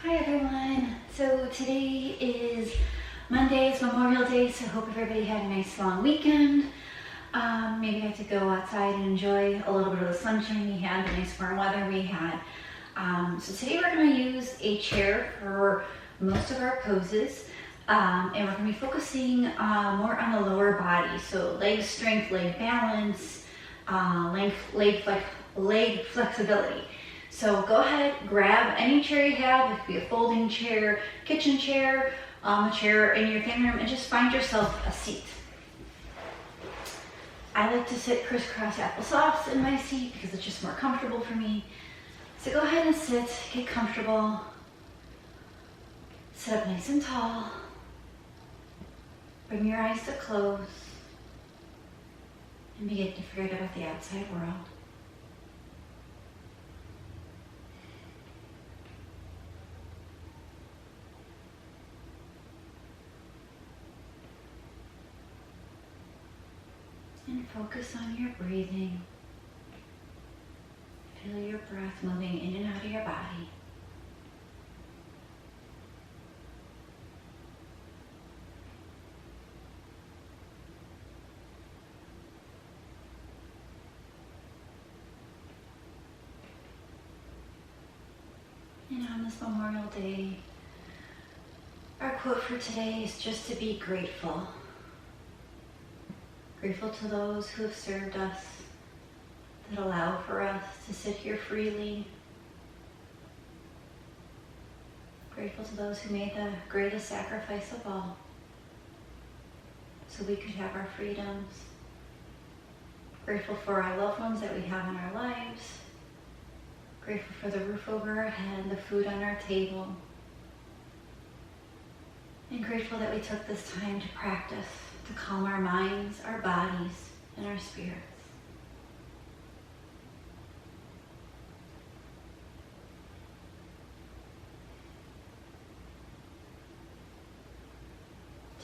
Hi everyone. So today is Monday, it's Memorial Day, so I hope everybody had a nice long weekend. Maybe got to go outside and enjoy a little bit of the sunshine we had, the nice warm weather we had. So today we're going to use a chair for most of our poses, and we're going to be focusing more on the lower body. So leg strength, leg balance, leg flexibility. So go ahead, grab any chair you have. It could be a folding chair, kitchen chair, a chair in your family room, and just find yourself a seat. I like to sit crisscross applesauce in my seat because it's just more comfortable for me. So go ahead and sit, get comfortable. Sit up nice and tall. Bring your eyes to close and begin to forget about the outside world. And focus on your breathing. Feel your breath moving in and out of your body. And on this Memorial Day, our quote for today is just to be grateful. Grateful to those who have served us, that allow for us to sit here freely. Grateful to those who made the greatest sacrifice of all, so we could have our freedoms. Grateful for our loved ones that we have in our lives. Grateful for the roof over our head, the food on our table. And grateful that we took this time to practice, to calm our minds, our bodies, and our spirits.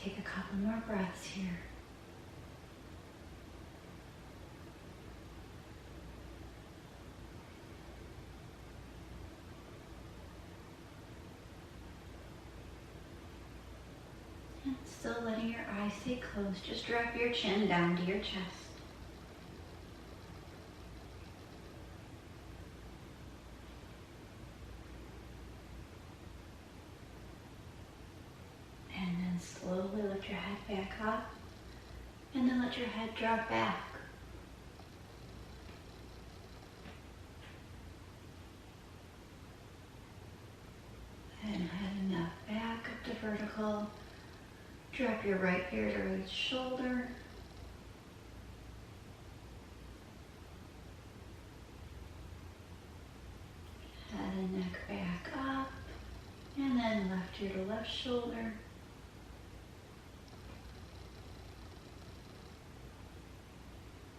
Take a couple more breaths here. And still letting your eyes stay closed, just drop your chin down to your chest. And then slowly lift your head back up, and then let your head drop back. And head enough back up to vertical. Drop your right ear to right shoulder. Head and neck back up. And then left ear to left shoulder.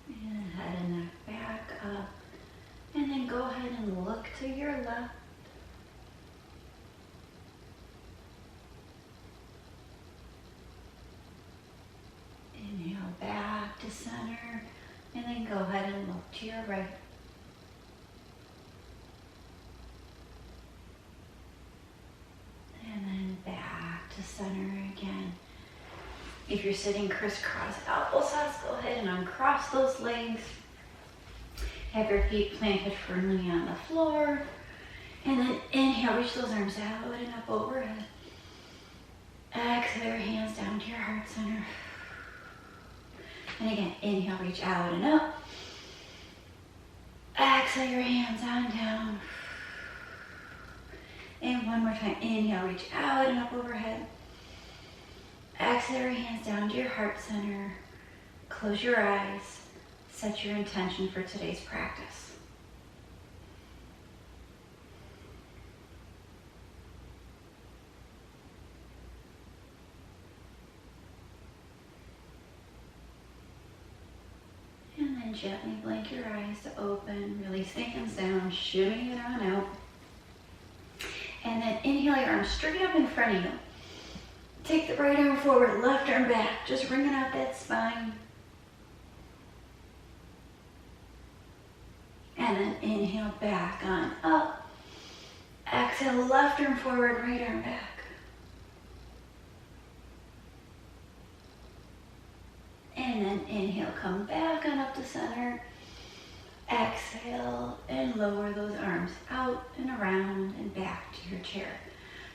And head and neck back up. And then go ahead and look to your left. Inhale back to center, and then go ahead and look to your right. And then back to center again. If you're sitting crisscross applesauce, go ahead and uncross those legs. Have your feet planted firmly on the floor. And then inhale, reach those arms out and up overhead. Exhale your hands down to your heart center. And again, inhale, reach out and up. Exhale your hands on down. And one more time, inhale, reach out and up overhead. Exhale your hands down to your heart center. Close your eyes. Set your intention for today's practice. And then gently blink your eyes to open. Release the hands down, shimmy it on out. And then inhale your arms straight up in front of you. Take the right arm forward, left arm back, just wringing out that spine. And then inhale back on up. Exhale. Exhale, left arm forward, right arm back. And then inhale, come back on up to center. Exhale and lower those arms out and around and back to your chair.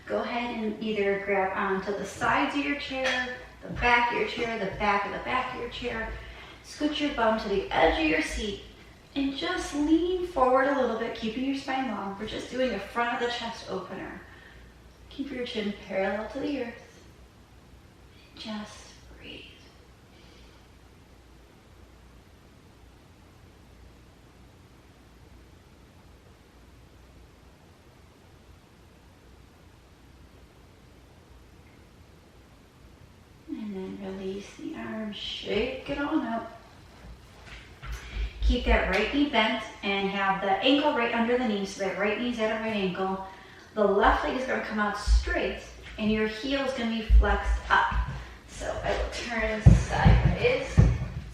Go ahead and either grab onto the sides of your chair, the back of your chair, the back of the back of your chair. Scoot your bum to the edge of your seat and just lean forward a little bit, keeping your spine long. We're just doing a front of the chest opener. Keep your chin parallel to the earth. Just breathe. And then release the arms, shake it on out. Keep that right knee bent and have the ankle right under the knee, so that right knee's at a right ankle. The left leg is going to come out straight and your heel is going to be flexed up. So I will turn sideways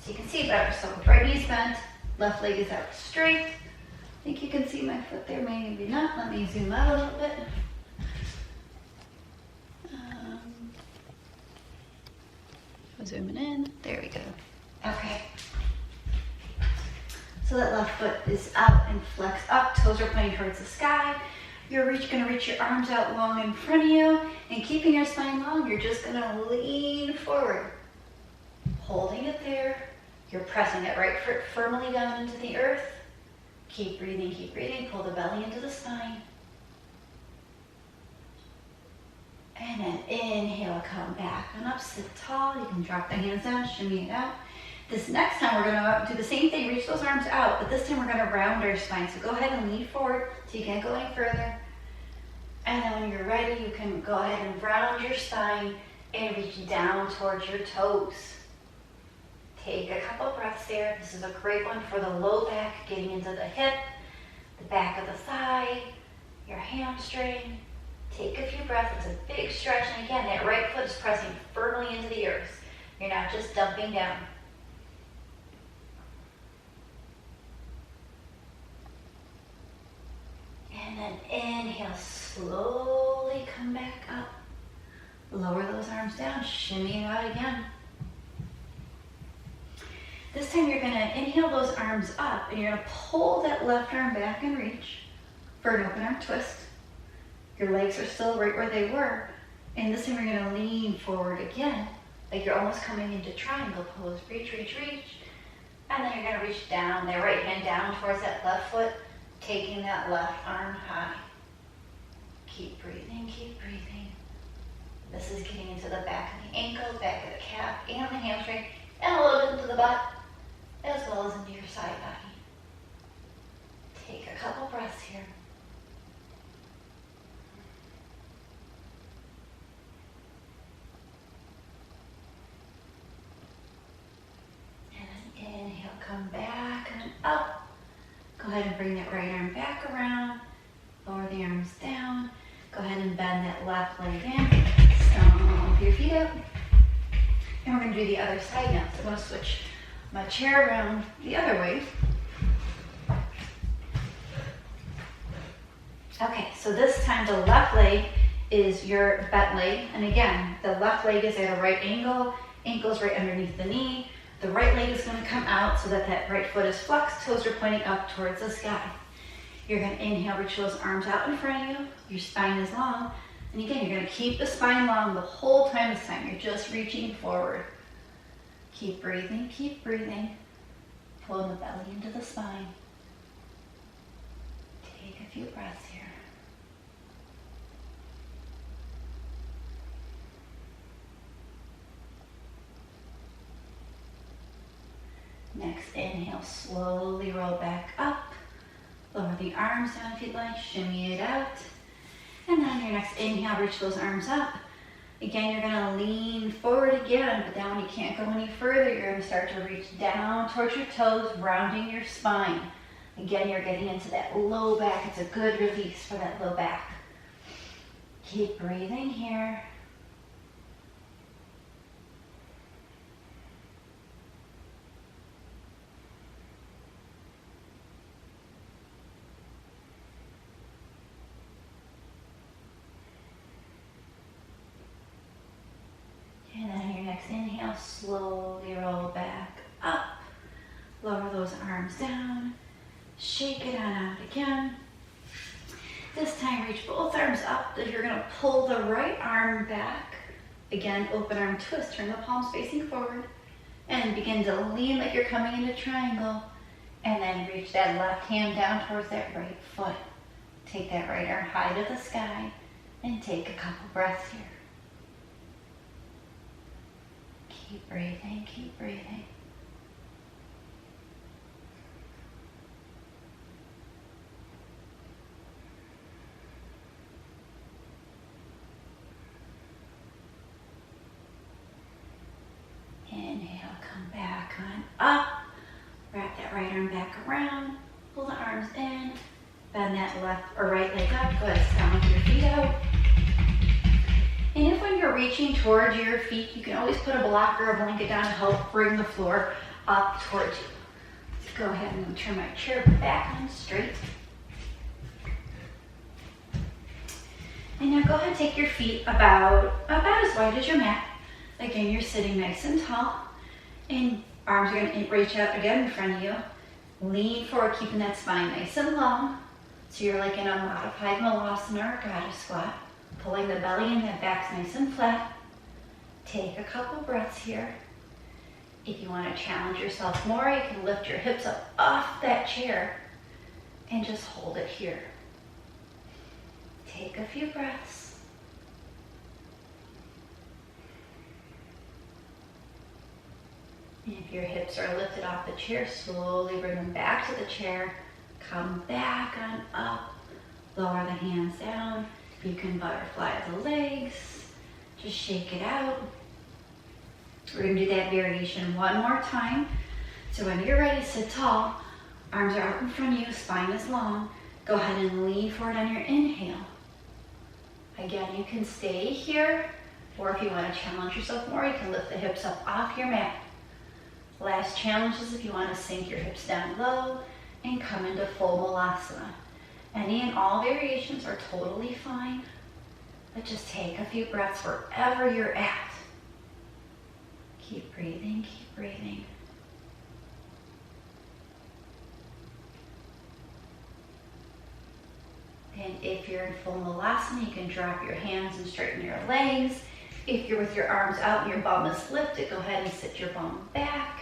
so you can see better. So right knee's bent, left leg is out straight. I think you can see my foot there, maybe not. Let me zoom out a little bit. Zooming in, there we go. Okay. So that left foot is out and flexed up, toes are pointing towards the sky. You're going to reach your arms out long in front of you, and keeping your spine long, you're just going to lean forward. Holding it there. You're pressing that right foot firmly down into the earth. Keep breathing, pull the belly into the spine. And then inhale, come back and up, sit tall. You can drop the hands down, shimmy it out. This next time we're gonna do the same thing, reach those arms out, but this time we're gonna round our spine. So go ahead and lean forward so you can't go any further. And then when you're ready, you can go ahead and round your spine and reach down towards your toes. Take a couple breaths there. This is a great one for the low back, getting into the hip, the back of the thigh, your hamstring. Take a few breaths. It's a big stretch. And again, that right foot is pressing firmly into the earth. You're not just dumping down. And then inhale, slowly come back up. Lower those arms down, shimmy out again. This time you're gonna inhale those arms up and you're gonna pull that left arm back and reach for an open arm twist. Your legs are still right where they were. And this time you're gonna lean forward again, like you're almost coming into triangle pose. Reach, reach, reach. And then you're gonna reach down, that right hand down towards that left foot, taking that left arm high. Keep breathing, keep breathing. This is getting into the back of the ankle, back of the calf, and the hamstring, and a little bit into the butt, as well as into your side body. Take a couple breaths here. And then inhale, come back and up. Go ahead and bring that right arm back around. Lower the arms down. Go ahead and bend that left leg in. Stomp your feet out. And we're going to do the other side now. So I'm going to switch my chair around the other way. Okay, so this time the left leg is your bent leg. And again, the left leg is at a right angle. Ankle's right underneath the knee. The right leg is going to come out so that that right foot is flexed. Toes are pointing up towards the sky. You're going to inhale, reach those arms out in front of you. Your spine is long. And again, you're going to keep the spine long the whole time this time. You're just reaching forward. Keep breathing, keep breathing. Pulling the belly into the spine. Take a few breaths here. Next inhale, slowly roll back up. Lower the arms down if you'd like, shimmy it out. And then your next inhale, reach those arms up. Again, you're gonna lean forward again, but then when you can't go any further, you're gonna start to reach down towards your toes, rounding your spine. Again, you're getting into that low back. It's a good release for that low back. Keep breathing here. Next inhale, slowly roll back up. Lower those arms down. Shake it on out again. This time, reach both arms up. Then you're gonna pull the right arm back. Again, open arm twist. Turn the palms facing forward. And begin to lean like you're coming into triangle. And then reach that left hand down towards that right foot. Take that right arm high to the sky. And take a couple breaths here. Keep breathing, keep breathing. Inhale, come back on up. Wrap that right arm back around. Pull the arms in. Bend that left or right leg up. Go ahead, stand with your feet out. And if when you're reaching towards your feet, you can always put a blocker or a blanket down to help bring the floor up towards you. Let's go ahead and turn my chair back on straight. And now go ahead and take your feet about as wide as your mat. Again, you're sitting nice and tall. And arms are going to reach out again in front of you. Lean forward, keeping that spine nice and long. So you're like in a modified malasana or goddess squat. Pulling the belly in, that back's nice and flat. Take a couple breaths here. If you want to challenge yourself more, you can lift your hips up off that chair and just hold it here. Take a few breaths. And if your hips are lifted off the chair, slowly bring them back to the chair. Come back on up. Lower the hands down. You can butterfly the legs. Just shake it out. We're going to do that variation one more time. So when you're ready, sit tall. Arms are out in front of you. Spine is long. Go ahead and lean forward on your inhale. Again, you can stay here. Or if you want to challenge yourself more, you can lift the hips up off your mat. Last challenge is if you want to sink your hips down low and come into full malasana. Any and all variations are totally fine, but just take a few breaths wherever you're at. Keep breathing, keep breathing. And if you're in full malasana, you can drop your hands and straighten your legs. If you're with your arms out and your bum is lifted, go ahead and sit your bum back.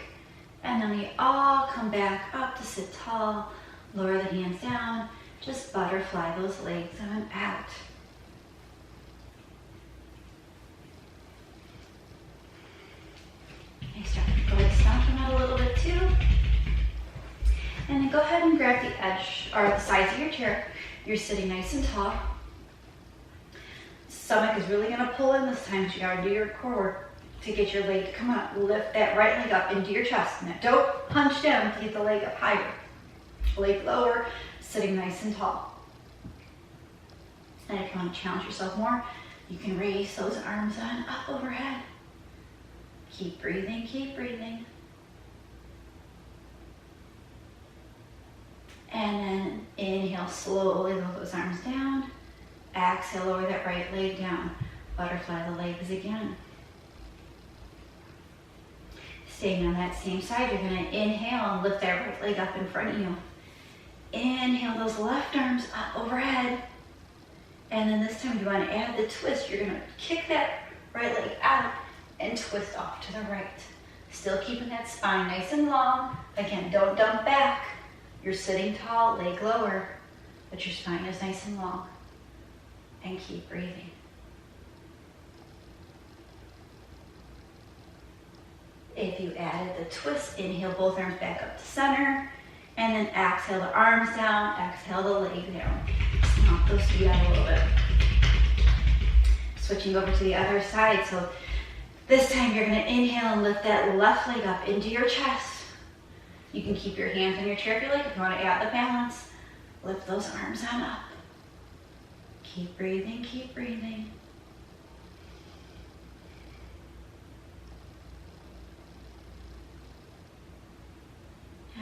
And then we all come back up to sit tall. Lower the hands down. Just butterfly those legs on out. Nice job. Go ahead and stomp them out a little bit too. And then go ahead and grab the edge or the sides of your chair. You're sitting nice and tall. Stomach is really going to pull in this time, so you got to do your core work to get your leg to come up. Lift that right leg up into your chest. Now don't punch down to get the leg up higher. Leg lower, sitting nice and tall. And if you want to challenge yourself more, you can raise those arms on up overhead. Keep breathing, keep breathing. And then inhale, slowly lower those arms down. Exhale, lower that right leg down. Butterfly the legs again. Staying on that same side, you're going to inhale and lift that right leg up in front of you. Inhale those left arms up overhead. And then this time you want to add the twist. You're going to kick that right leg out and twist off to the right. Still keeping that spine nice and long. Again, don't dump back. You're sitting tall, leg lower, but your spine is nice and long. And keep breathing. If you added the twist, inhale both arms back up to center. And then exhale the arms down, exhale the leg down. Knock those feet out a little bit. Switching over to the other side. So this time you're going to inhale and lift that left leg up into your chest. You can keep your hands on your chair if you like. If you want to add the balance, lift those arms on up. Keep breathing, keep breathing.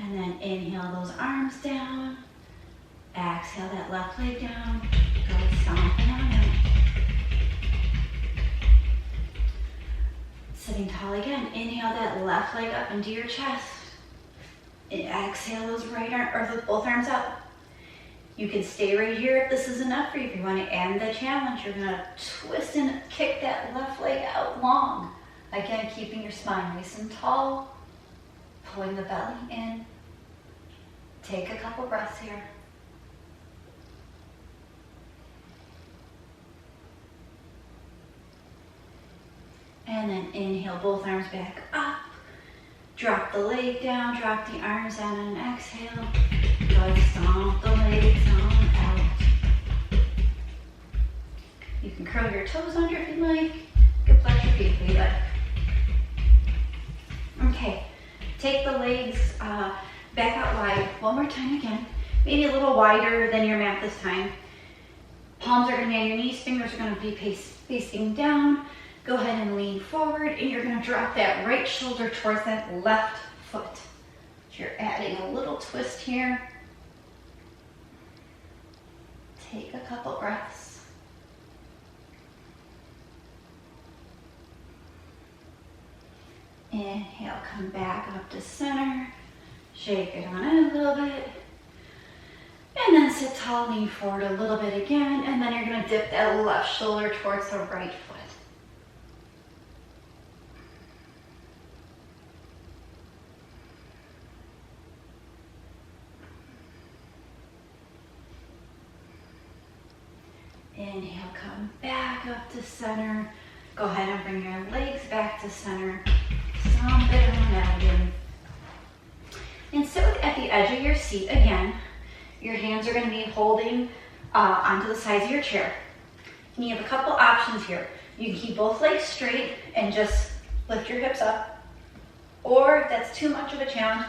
And then inhale those arms down. Exhale that left leg down. Go stomping on out. Sitting tall inhale that left leg up into your chest. And exhale those right arm, or both arms up. You can stay right here if this is enough for you. If you want to add the challenge, you're gonna twist and kick that left leg out long. Again, keeping your spine nice and tall, pulling the belly in. Take a couple breaths here. And then inhale both arms back up. Drop the leg down, drop the arms down, and exhale. Good, stomp the legs on out. You can curl your toes under if you'd like. You can flex your feet if you'd like. Okay, take the legs back out wide. One more time again. Maybe a little wider than your mat this time. Palms are going to be on your knees, fingers are going to be facing down. Go ahead and lean forward, and you're going to drop that right shoulder towards that left foot. So you're adding a little twist here. Take a couple breaths. Inhale, come back up to center. Shake it on in a little bit. And then sit tall, lean forward a little bit again, and then you're going to dip that left shoulder towards the right foot. Inhale, come back up to center. Go ahead and bring your legs back to center. Stomp it on out again. And sit at the edge of your seat again. Your hands are going to be holding onto the sides of your chair. And you have a couple options here. You can keep both legs straight and just lift your hips up. Or if that's too much of a challenge,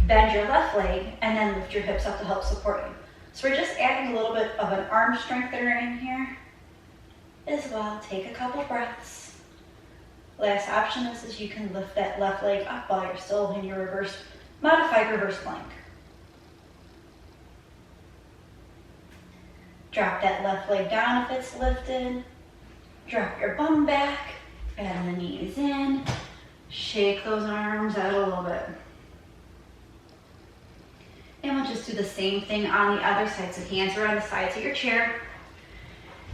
bend your left leg and then lift your hips up to help support you. So we're just adding a little bit of an arm strengthener in here as well. Take a couple breaths. Last option is you can lift that left leg up while you're still in your modified reverse plank. Drop that left leg down if it's lifted. Drop your bum back, bend the knees in. Shake those arms out a little bit. And we'll just do the same thing on the other side. So hands are on the sides of your chair.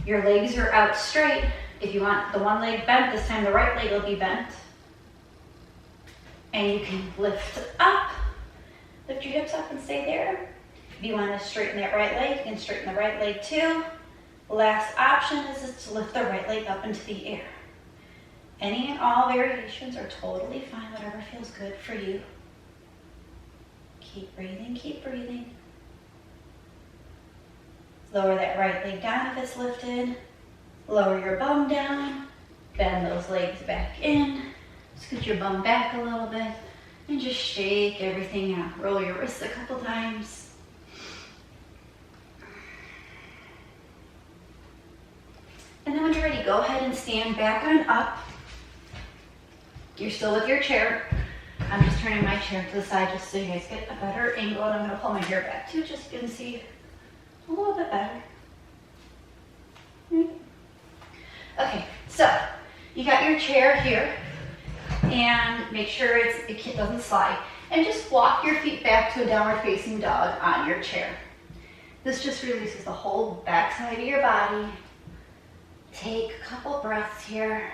Your legs are out straight. If you want the one leg bent, this time the right leg will be bent. And you can lift up. Lift your hips up and stay there. If you want to straighten that right leg, you can straighten the right leg too. Last option is to lift the right leg up into the air. Any and all variations are totally fine, whatever feels good for you. Keep breathing, keep breathing. Lower that right leg down if it's lifted. Lower your bum down. Bend those legs back in. Scoot your bum back a little bit. And just shake everything out. Roll your wrists a couple times. And then when you're ready, go ahead and stand back on up. You're still with your chair. I'm just turning my chair to the side just so you guys get a better angle, and I'm going to pull my hair back too, just so you can see a little bit better. Okay, so you got your chair here, and make sure it doesn't slide. And just walk your feet back to a downward facing dog on your chair. This just releases the whole back side of your body. Take a couple breaths here.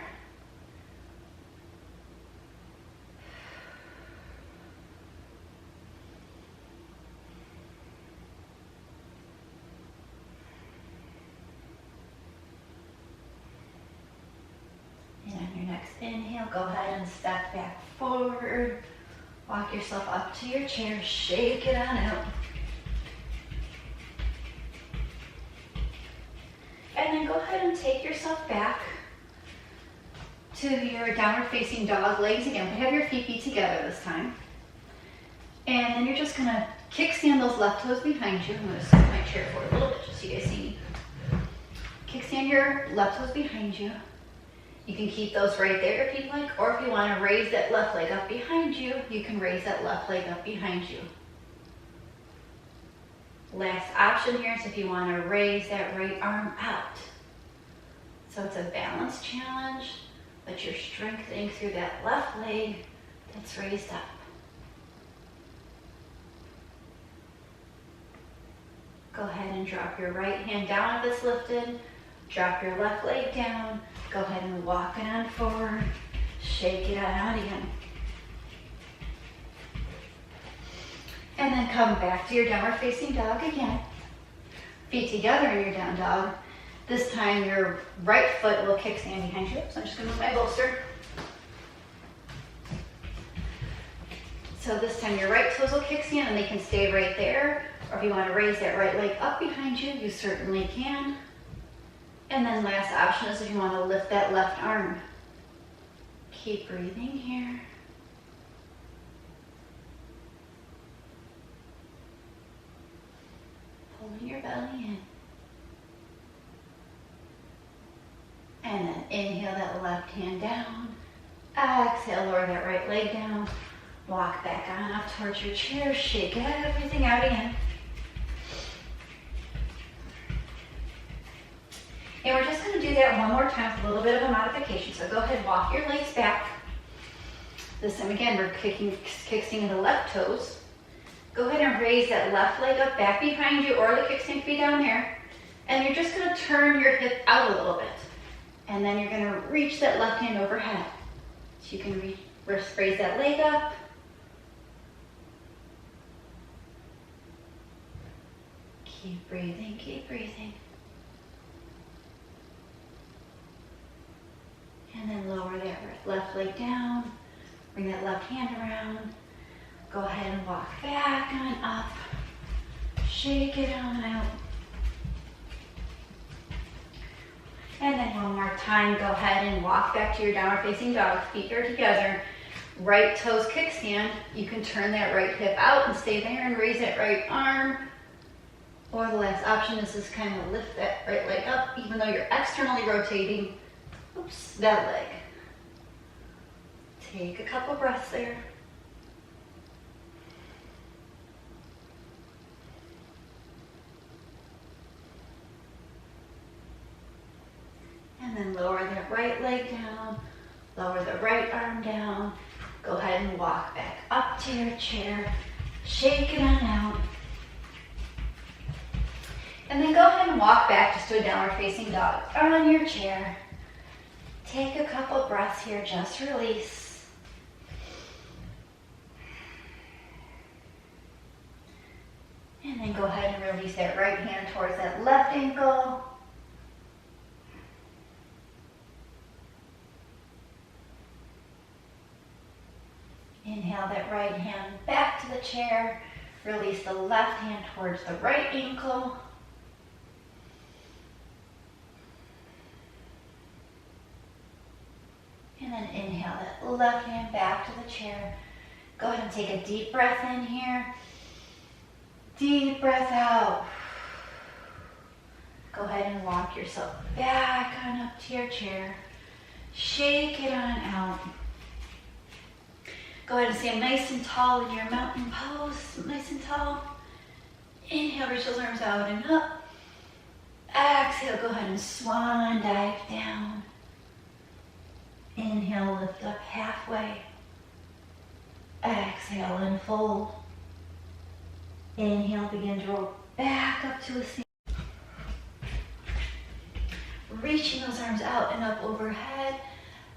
Next inhale, go ahead and step back forward. Walk yourself up to your chair, shake it on out. And then go ahead and take yourself back to your downward facing dog, legs again, but have your feet together this time. And then you're just gonna kickstand those left toes behind you. I'm gonna scoot my chair forward a little bit just so you guys see me. Kickstand your left toes behind you. You can keep those right there if you'd like, or if you want to raise that left leg up behind you, you can raise that left leg up behind you. Last option here is if you want to raise that right arm out. So it's a balance challenge, but you're strengthening through that left leg that's raised up. Go ahead and drop your right hand down if it's lifted. Drop your left leg down. Go ahead and walk it on forward. Shake it out again. And then come back to your downward facing dog again. Feet together in your down dog. This time your right foot will kickstand behind you. So I'm just going to move my bolster. So this time your right toes will kickstand and they can stay right there. Or if you want to raise that right leg up behind you, you certainly can. And then last option is if you want to lift that left arm. Keep breathing here. Pulling your belly in. And then inhale that left hand down. Exhale, lower that right leg down. Walk back on up towards your chair. Shake everything out again. And we're just going to do that one more time with a little bit of a modification. So go ahead and walk your legs back. This time again, we're kickstanding the left toes. Go ahead and raise that left leg up back behind you or the kickstand feet down there. And you're just going to turn your hip out a little bit. And then you're going to reach that left hand overhead. So you can raise that leg up. Keep breathing, keep breathing. And then lower that left leg down. Bring that left hand around. Go ahead and walk back on up. Shake it on out. And then one more time, go ahead and walk back to your downward facing dog. Feet are together. Right toes kickstand. You can turn that right hip out and stay there and raise that right arm. Or the last option is just kind of lift that right leg up, even though you're externally rotating. Oops, that leg. Take a couple breaths there. And then lower that right leg down, lower the right arm down. Go ahead and walk back up to your chair. Shake it on out. And then go ahead and walk back just to a downward facing dog on your chair. Take a couple breaths here, just release. And then go ahead and release that right hand towards that left ankle. Inhale that right hand back to the chair. Release the left hand towards the right ankle. And then inhale that left hand back to the chair. Go ahead and take a deep breath in here. Deep breath out. Go ahead and walk yourself back on up to your chair. Shake it on out. Go ahead and stand nice and tall in your mountain pose. Nice and tall. Inhale, reach those arms out and up. Exhale, go ahead and swan dive down. Inhale, lift up halfway. Exhale and fold. Inhale, begin to roll back up to a seat. Reaching those arms out and up overhead.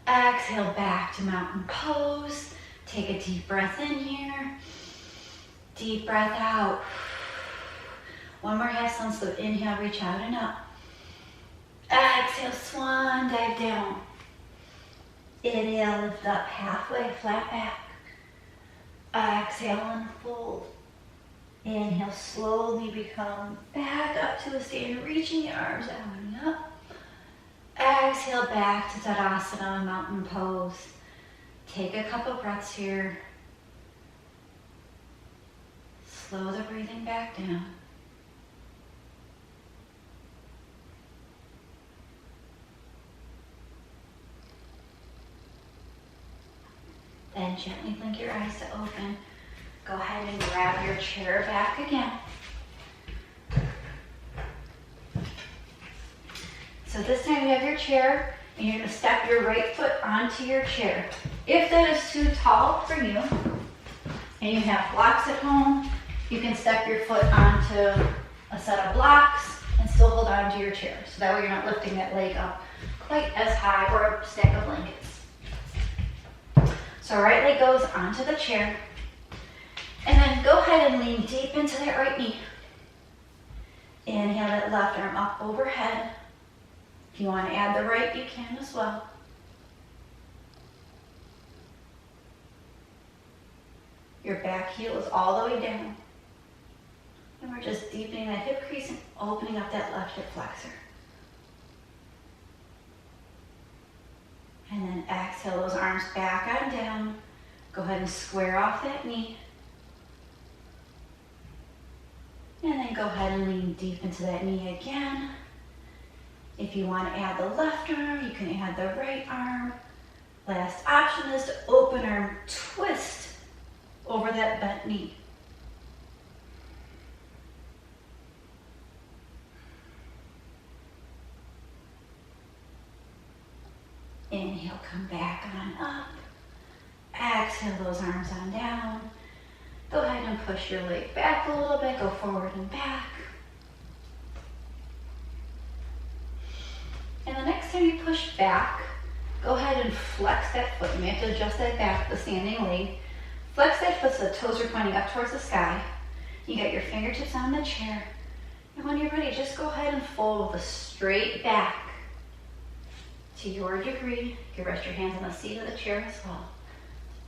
Exhale, back to mountain pose. Take a deep breath in here. Deep breath out. One more half sun, so inhale, reach out and up. Exhale, swan dive down. Inhale, lift up halfway, flat back. Exhale and fold. Inhale, slowly become back up to a stand, reaching the arms out and up. Exhale, back to Tadasana, mountain pose. Take a couple breaths here. Slow the breathing back down. Then gently blink your eyes to open. Go ahead and grab your chair back again. So this time you have your chair. And you're gonna step your right foot onto your chair. If that is too tall for you, and you have blocks at home, you can step your foot onto a set of blocks and still hold on to your chair. So that way you're not lifting that leg up quite as high, or a stack of blankets. So right leg goes onto the chair. And then go ahead and lean deep into that right knee. Inhale that left arm up overhead. If you want to add the right, you can as well. Your back heel is all the way down. And we're just deepening that hip crease and opening up that left hip flexor. And then exhale those arms back on down. Go ahead and square off that knee. And then go ahead and lean deep into that knee again. If you want to add the left arm, you can add the right arm. Last option is to open arm twist over that bent knee. Inhale, come back on up. Exhale those arms on down. Go ahead and push your leg back a little bit. Go forward and back. And the next time you push back, go ahead and flex that foot. You may have to adjust that back, the standing leg. Flex that foot so the toes are pointing up towards the sky. You got your fingertips on the chair. And when you're ready, just go ahead and fold with a straight back. To your degree, you can rest your hands on the seat of the chair as well.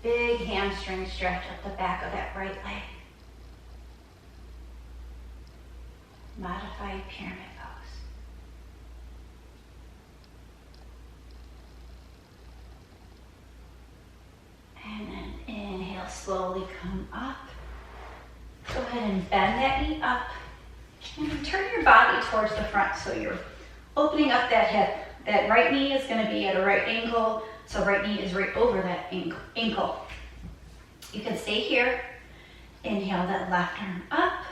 Big hamstring stretch up the back of that right leg. Modified pyramid pose. And then inhale, slowly come up. Go ahead and bend that knee up. And then turn your body towards the front so you're opening up that hip. That right knee is going to be at a right angle, so right knee is right over that ankle. You can stay here. Inhale that left arm up,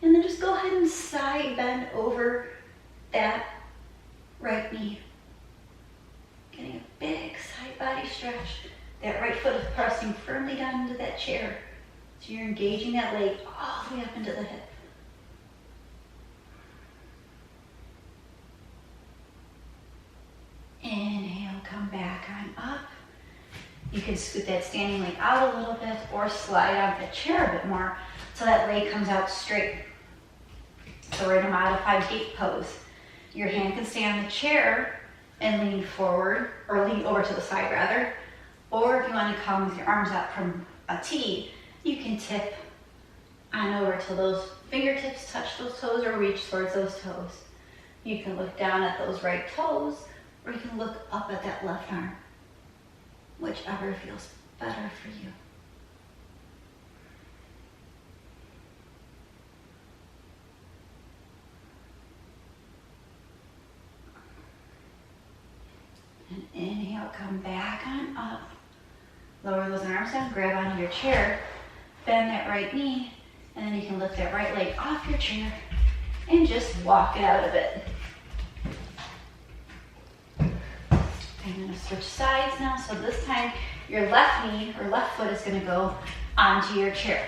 and then just go ahead and side bend over that right knee. Getting a big side body stretch. That right foot is pressing firmly down into that chair. So you're engaging that leg all the way up into the hip. Inhale, come back on up. You can scoot that standing leg out a little bit or slide out the chair a bit more so that leg comes out straight. So we're in a modified gate pose. Your hand can stay on the chair and lean forward, or lean over to the side rather. Or if you want to come with your arms out from a T, you can tip on over till those fingertips touch those toes or reach towards those toes. You can look down at those right toes, or you can look up at that left arm, whichever feels better for you. And inhale, come back on up. Lower those arms down, grab onto your chair, bend that right knee, and then you can lift that right leg off your chair and just walk it out a bit. I'm going to switch sides now. So this time your left knee or left foot is going to go onto your chair.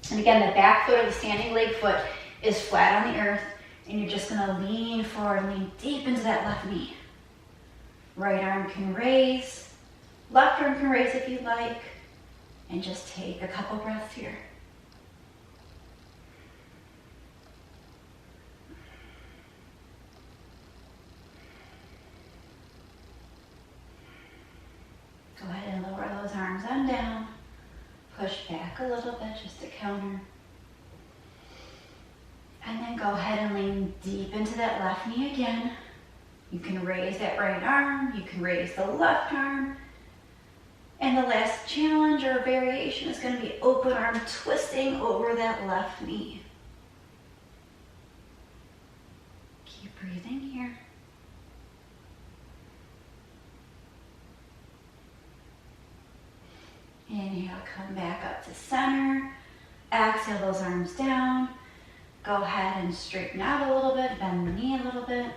And again, the back foot or the standing leg foot is flat on the earth, and you're just going to lean forward, lean deep into that left knee. Right arm can raise, left arm can raise if you'd like, and just take a couple breaths here. Go ahead and lower those arms on down. Push back a little bit just to counter. And then go ahead and lean deep into that left knee again. You can raise that right arm. You can raise the left arm. And the last challenge or variation is going to be open arm twisting over that left knee. Keep breathing here. Inhale, come back up to center. Exhale those arms down. Go ahead and straighten out a little bit, bend the knee a little bit.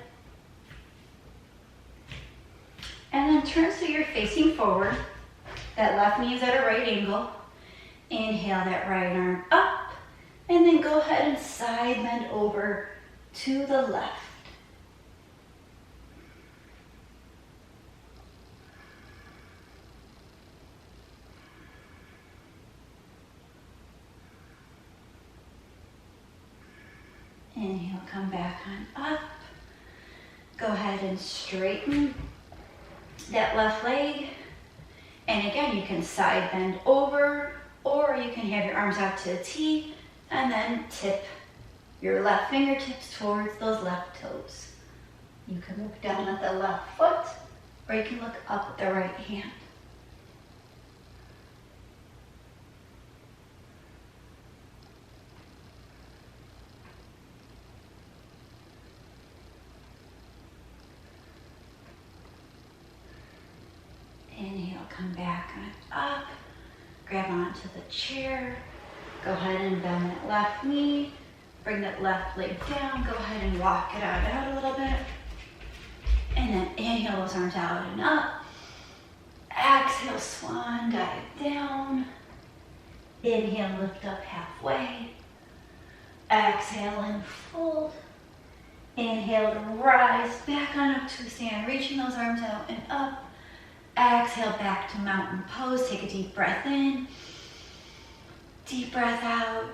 turn so you're facing forward. That left knee is at a right angle. Inhale that right arm up, and then go ahead and side bend over to the left. Inhale, come back on up. Go ahead and straighten that left leg. And again, you can side bend over, or you can have your arms out to a T and then tip your left fingertips towards those left toes. You can look down at the left foot, or you can look up at the right hand. Inhale, come back on up, grab onto the chair, go ahead and bend that left knee, bring that left leg down, go ahead and walk it out a little bit, and then inhale those arms out and up, exhale, swan dive down, inhale, lift up halfway, exhale and fold, inhale to rise back on up to a stand, reaching those arms out and up. Exhale back to mountain pose. Take a deep breath in. Deep breath out.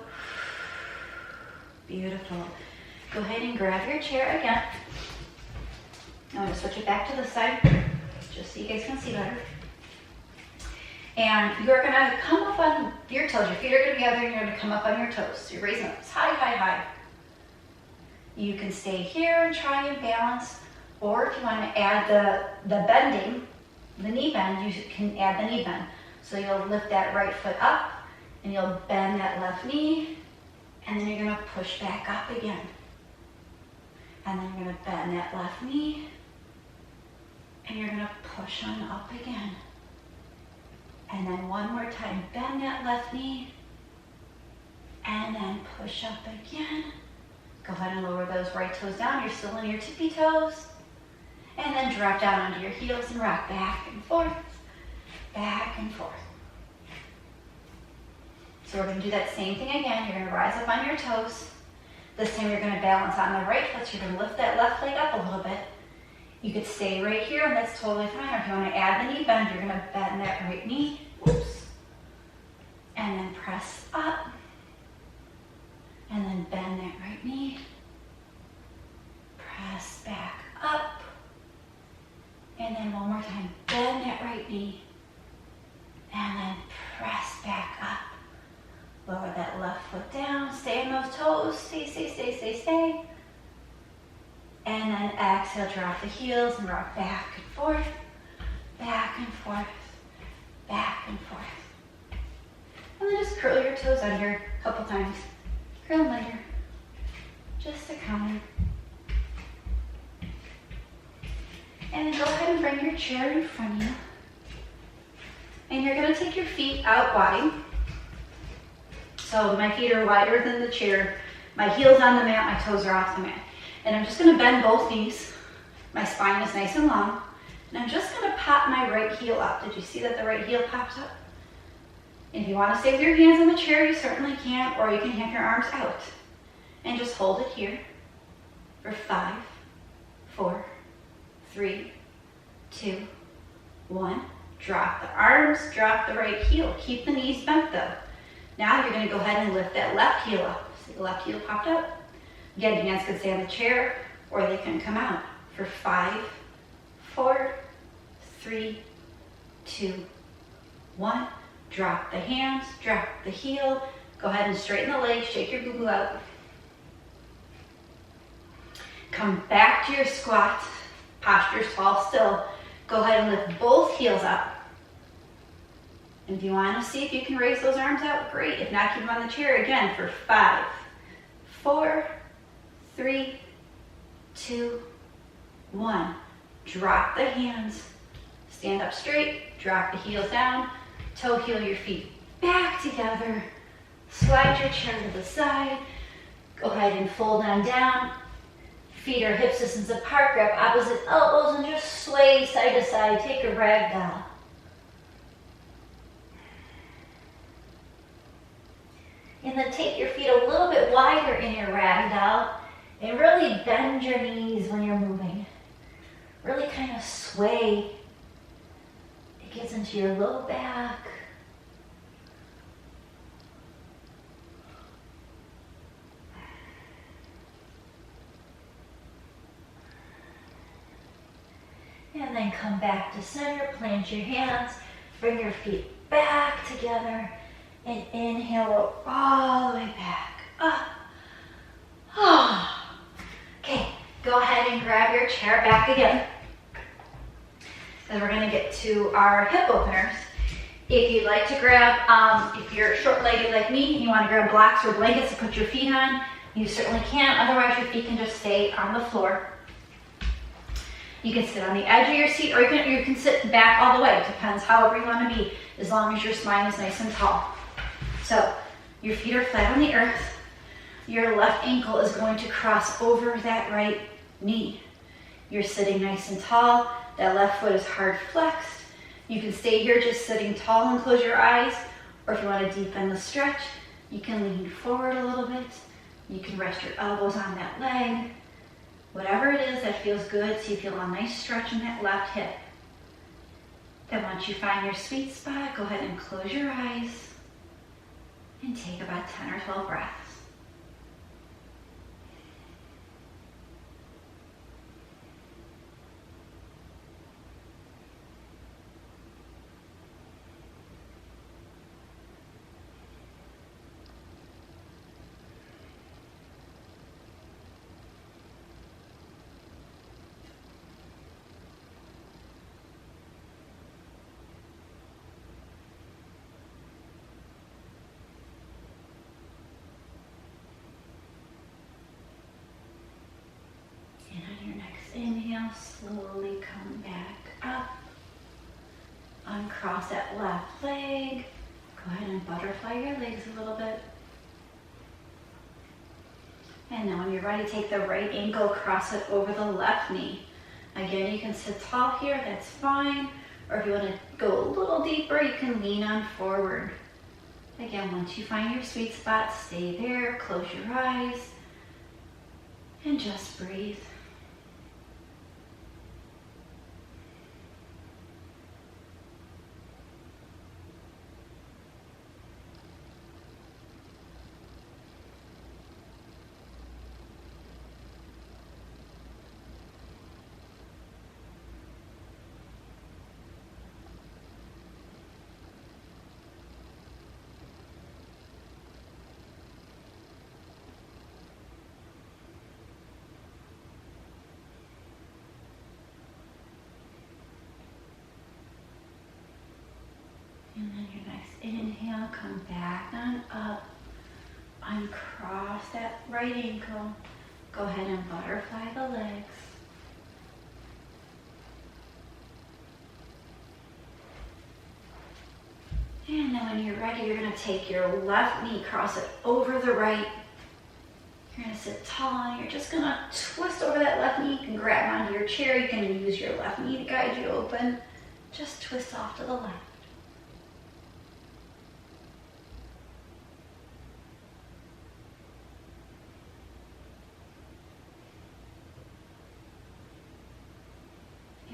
Beautiful. Go ahead and grab your chair again. I'm going to switch it back to the side just so you guys can see better. And you're going to come up on your toes. Your feet are going to be together and you're going to come up on your toes. So you're raising up high, high, high. You can stay here and try and balance. Or if you want to add the bending, the knee bend, you can add the knee bend. So you'll lift that right foot up and you'll bend that left knee, and then you're going to push back up again. And then you're going to bend that left knee and you're going to push on up again. And then one more time, bend that left knee and then push up again. Go ahead and lower those right toes down. You're still in your tippy toes. And then drop down onto your heels and rock back and forth, back and forth. So we're going to do that same thing again. You're going to rise up on your toes. This time you're going to balance on the right foot. So you're going to lift that left leg up a little bit. You could stay right here, and that's totally fine. Or if you want to add the knee bend, you're going to bend that right knee. Whoops. And then press up. And then bend that right knee. Press back up. And then one more time, bend that right knee, and then press back up. Lower that left foot down, stay on those toes, stay, stay, stay, stay, stay. And then exhale, drop the heels and rock back and forth, back and forth, back and forth. And then just curl your toes under a couple times. Curl them under, just to count. And then go ahead and bring your chair in front of you. And you're going to take your feet out wide. So my feet are wider than the chair. My heel's on the mat, my toes are off the mat. And I'm just going to bend both knees. My spine is nice and long. And I'm just going to pop my right heel up. Did you see that the right heel pops up? And if you want to stay with your hands on the chair, you certainly can, or you can have your arms out. And just hold it here for 5, 4, 3, 2, 1. Drop the arms, drop the right heel. Keep the knees bent though. Now you're going to go ahead and lift that left heel up. See the left heel popped up? Again, your hands can stay on the chair or they can come out for 5, 4, 3, 2, 1. Drop the hands, drop the heel. Go ahead and straighten the legs, shake your boo-boo out. Come back to your squat. Posture's tall still. Go ahead and lift both heels up. And if you want to see if you can raise those arms out, great. If not, keep them on the chair again for 5, 4, 3, 2, 1. Drop the hands. Stand up straight. Drop the heels down. Toe heel your feet back together. Slide your chair to the side. Go ahead and fold on down. Feet are hip distance apart, grab opposite elbows and just sway side to side. Take a ragdoll. And then take your feet a little bit wider in your ragdoll and really bend your knees when you're moving. Really kind of sway. It gets into your low back. And then come back to center, plant your hands, bring your feet back together, and inhale all the way back. Okay, go ahead and grab your chair back again. Then we're gonna get to our hip openers. If you'd like to grab, if you're short-legged like me, and you wanna grab blocks or blankets to put your feet on, you certainly can. Otherwise, your feet can just stay on the floor. You can sit on the edge of your seat, or you can sit back all the way. It depends however you want to be, as long as your spine is nice and tall. So your feet are flat on the earth. Your left ankle is going to cross over that right knee. You're sitting nice and tall. That left foot is hard flexed. You can stay here just sitting tall and close your eyes, or if you want to deepen the stretch, you can lean forward a little bit. You can rest your elbows on that leg. Whatever it is that feels good, so you feel a nice stretch in that left hip. Then once you find your sweet spot, go ahead and close your eyes and take about 10 or 12 breaths. Inhale, slowly come back up. Uncross that left leg. Go ahead and butterfly your legs a little bit. And then when you're ready, take the right ankle, cross it over the left knee. Again, you can sit tall here, that's fine. Or if you want to go a little deeper, you can lean on forward. Again, once you find your sweet spot, stay there, close your eyes, and just breathe. And then your next inhale, come back on up, uncross that right ankle, go ahead and butterfly the legs. And then when you're ready, you're gonna take your left knee, cross it over the right. You're gonna sit tall and you're just gonna twist over that left knee. You can grab onto your chair, you can use your left knee to guide you open. Just twist off to the left.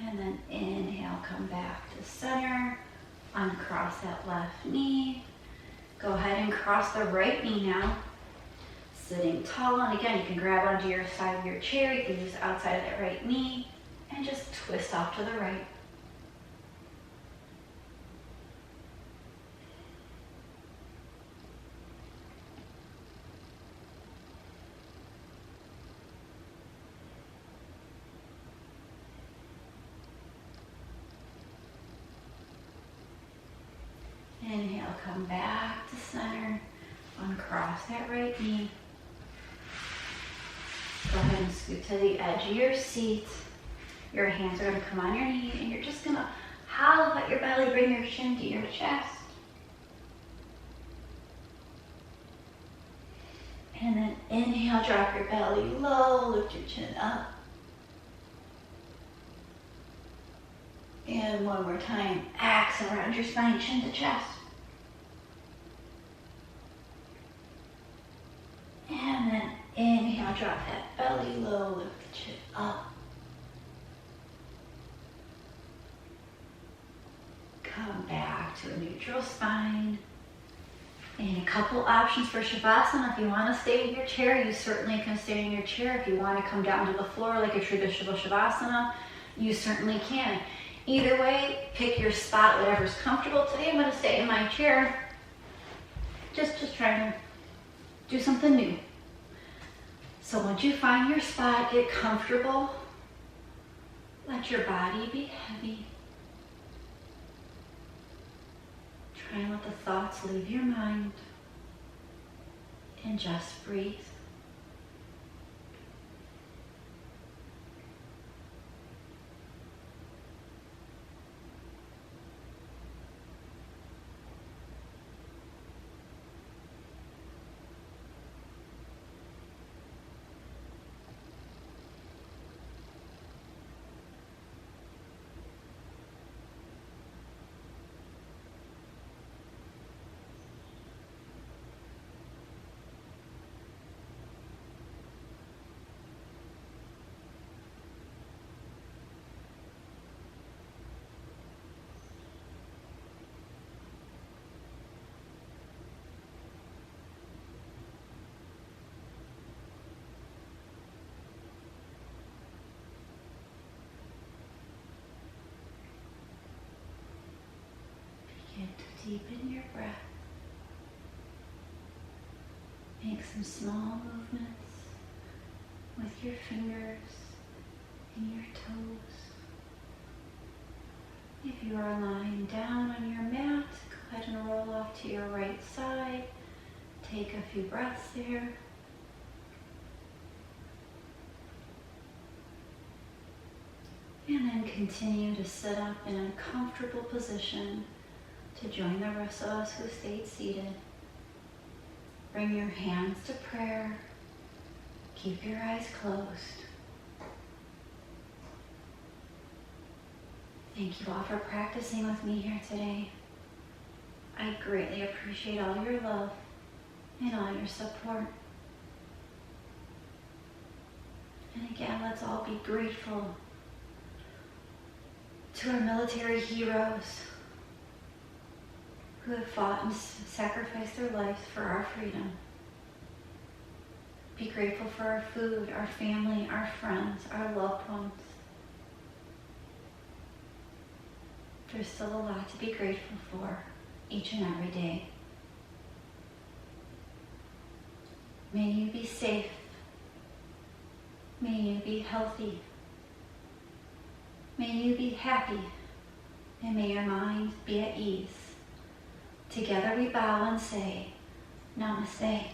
And then inhale, come back to center, uncross that left knee. Go ahead and cross the right knee now. Sitting tall, and again, you can grab onto your side of your chair, you can use the outside of that right knee, and just twist off to the right. Inhale, come back to center, uncross that right knee. Go ahead and scoot to the edge of your seat. Your hands are going to come on your knee, and you're just going to hollow out your belly, bring your chin to your chest. And then inhale, drop your belly low, lift your chin up. And one more time, axe around your spine, chin to chest. And then inhale, drop that belly low, lift the chin up. Come back to a neutral spine. And a couple options for Shavasana. If you want to stay in your chair, you certainly can stay in your chair. If you want to come down to the floor like a traditional Shavasana, you certainly can. Either way, pick your spot, whatever's comfortable. Today I'm going to stay in my chair. Just trying to do something new. So once you find your spot, get comfortable. Let your body be heavy. Try and let the thoughts leave your mind. And just breathe. Begin to deepen your breath. Make some small movements with your fingers and your toes. If you are lying down on your mat, go ahead and roll off to your right side. Take a few breaths there. And then continue to sit up in a comfortable position to join the rest of us who stayed seated. Bring your hands to prayer. Keep your eyes closed. Thank you all for practicing with me here today. I greatly appreciate all your love and all your support. And again, let's all be grateful to our military heroes who have fought and sacrificed their lives for our freedom. Be grateful for our food, our family, our friends, our loved ones. There's still a lot to be grateful for each and every day. May you be safe. May you be healthy. May you be happy. And may your mind be at ease. Together we bow and say, Namaste.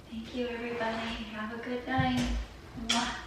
Thank you, everybody. Have a good night. Mwah.